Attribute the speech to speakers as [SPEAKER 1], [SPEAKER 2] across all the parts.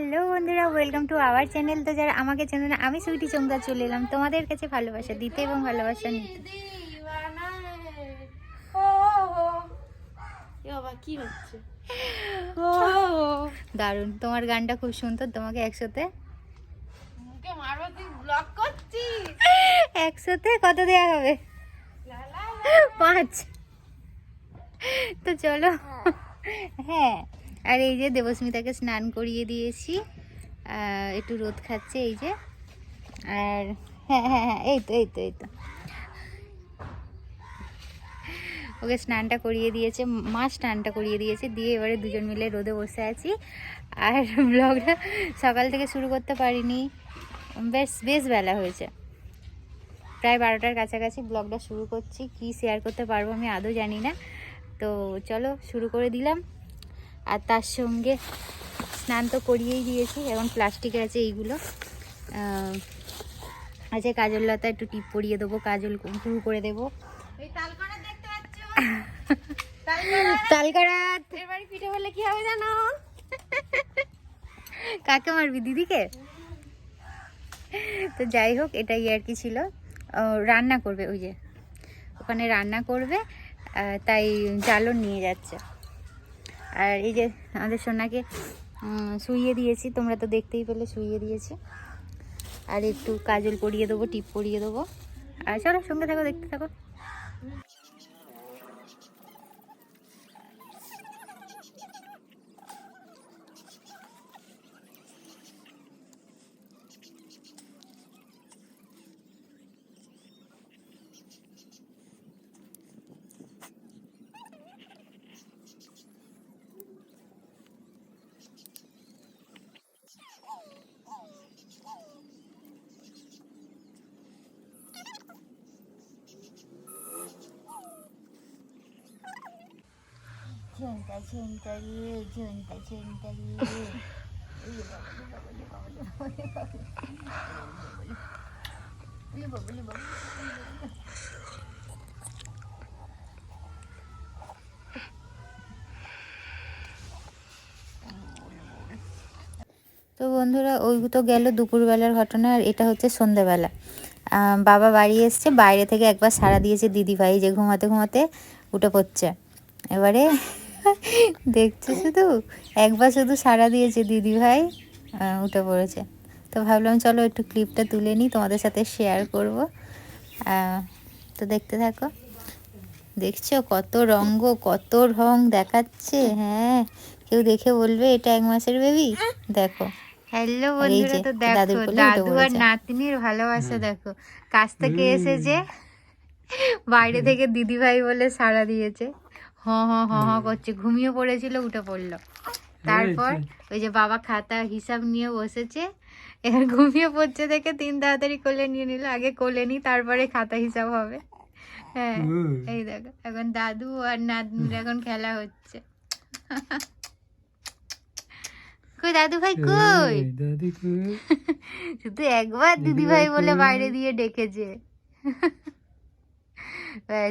[SPEAKER 1] Hello বন্ধুরা, welcome to our channel. তো যারা আমাকে চেনে না, আমি সুইটি চমদা চলে এলাম তোমাদের কাছে ভালোবাসা দিতে এবং ভালোবাসা নিতে।
[SPEAKER 2] কি হচ্ছে?
[SPEAKER 1] দারুণ, তোমার গানটা খুব সুন্দর। তোমাকে একসাথে একসাথে কত দেওয়া হবে? 5। তো চলো। হ্যাঁ, আর এই যে দেবস্মিতাকে স্নান করিয়ে দিয়েছি, একটু রোদ খাচ্ছে এই যে। আর হ্যাঁ হ্যাঁ হ্যাঁ, এই তো ওকে স্নানটা করিয়ে দিয়েছে, মা স্নানটা করিয়ে দিয়েছে, দিয়ে এবারে দুজন মিলে রোদে বসে আছি। আর ব্লগটা সকাল থেকে শুরু করতে পারিনি, বেশ বেলা হয়েছে, প্রায় 12টার কাছাকাছি ব্লগটা শুরু করছি। কি শেয়ার করতে পারবো আমি আদৌ জানি না। তো চলো শুরু করে দিলাম। আর তার সঙ্গে স্নান তো করিয়েই দিয়েছি, এখন প্লাস্টিকে আছে এইগুলো। আছে কাজল লতা, একটু টিপ পরিয়ে দেবো, কাজল শুরু করে দেবো। তালকারাত
[SPEAKER 2] এবারে পিঠে বললে কি হবে জানো?
[SPEAKER 1] কাকে মারবি? দিদিকে? তো যাই হোক, এটাই আর কি ছিল। রান্না করবে, ওই যে ওখানে রান্না করবে, তাই জালও নিয়ে যাচ্ছে। আর এই যে আমাদের সোনাকে শুইয়ে দিয়েছি, তোমরা তো দেখতেই পেলে, শুইয়ে দিয়েছি। আর একটু কাজল পরিয়ে দেবো, টিপ পরিয়ে দেবো। আর চলো সঙ্গে থাকো, দেখতে থাকো। ঝুনটা ঝুনটা রে, ঝুনটা ঝুনটা রে। তো বন্ধুরা, ওই তো গেল দুপুরবেলার ঘটনা। আর এটা হচ্ছে সন্ধ্যেবেলা। বাবা বাড়ি এসছে, বাইরে থেকে একবার সাড়া দিয়েছে দিদিভাই, যে ঘুমাতে ঘুমাতে উঠে পড়ছে। এবারে দেখছো, শুধু একবার শুধু সাড়া দিয়েছে দিদিভাই, উঠে পড়েছে। তো ভাবলাম চলো একটু ক্লিপটা তুলে নিই, তোমাদের সাথে শেয়ার করব। তো দেখতে থাকো। দেখছো কত রঙ্গ, কত রং দেখাচ্ছে। হ্যাঁ, কেউ দেখে বলবে এটা 1 মাসের বেবি। দেখো। হ্যালো বন্ধুরা, তো দেখো দাদু আর নাতনির ভালোবাসা দেখো। কাছ থেকে এসেছে, বাইরে থেকে দিদিভাই বলে সাড়া দিয়েছে, হ হ হ হ করছে। ঘুমিয়ে পড়েছিল, উঠে পড়লো। তারপর ওই যে বাবা খাতা হিসাব নিয়ে বসেছে, এবার ঘুমিয়ে পড়ছে দেখে 3 তাড়াতাড়ি কোলে নিয়ে নিল। আগে কোলে নি, তারপরে খাতা হিসাব হবে। হ্যাঁ, এই দেখো এখন দাদু আর নাতনির এখন খেলা হচ্ছে। কই দাদু ভাই, কই? শুধু একবার দিদি ভাই বলে বাইরে দিয়ে ডেকেছে।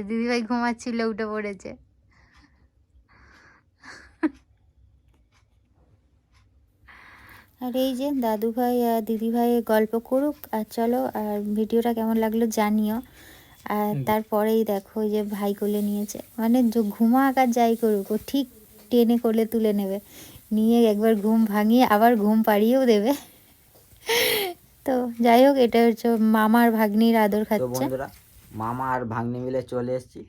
[SPEAKER 1] দিদি ভাই ঘুমাচ্ছিল, উঠে পড়েছে। আর এই যে দাদু ভাই আর দিদি ভাই গল্প করুক, আর চলো। আর ভিডিওটা কেমন লাগলো জানিও। আর তারপরেই দেখো ওই যে ভাই কোলে নিয়েছে, মানে ঘুমা আকার যাই করুক, ও ঠিক টেনে কোলে তুলে নেবে, নিয়ে একবার ঘুম ভাঙিয়ে আবার ঘুম পাড়িয়েও দেবে। তো যাই হোক, এটা হচ্ছে মামার ভাগ্নির আদর খাচ্ছে।
[SPEAKER 3] বন্ধুরা, মামা আর ভাগ্নি মিলে চলে এসেছি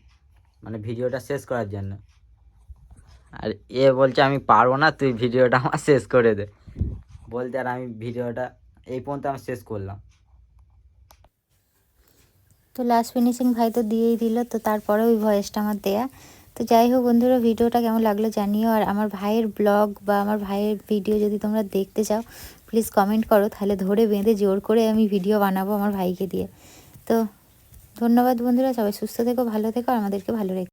[SPEAKER 3] মানে ভিডিওটা শেষ করার জন্য। আর এ বলছে আমি পারবো না, তুই ভিডিওটা আমার শেষ করে দে বলতে। আর আমি ভিডিওটা এই পর্যন্ত আমি শেষ করলাম।
[SPEAKER 1] তো লাস্ট ফিনিশিং ভাই তো দিয়েই দিল, তো তারপরে ওই ভয়েসটা আমার দেয়া। তো যাই হোক বন্ধুরা, ভিডিওটা কেমন লাগলো জানিও। আর আমার ভাইয়ের ব্লগ বা আমার ভাইয়ের ভিডিও যদি তোমরা দেখতে চাও, প্লিজ কমেন্ট করো, তাহলে ধরে বেঁধে জোর করে আমি ভিডিও বানাবো আমার ভাইকে দিয়ে। তো ধন্যবাদ বন্ধুরা, সবাই সুস্থ থেকো, ভালো থেকো, আর আমাদেরকে ভালো রেখো।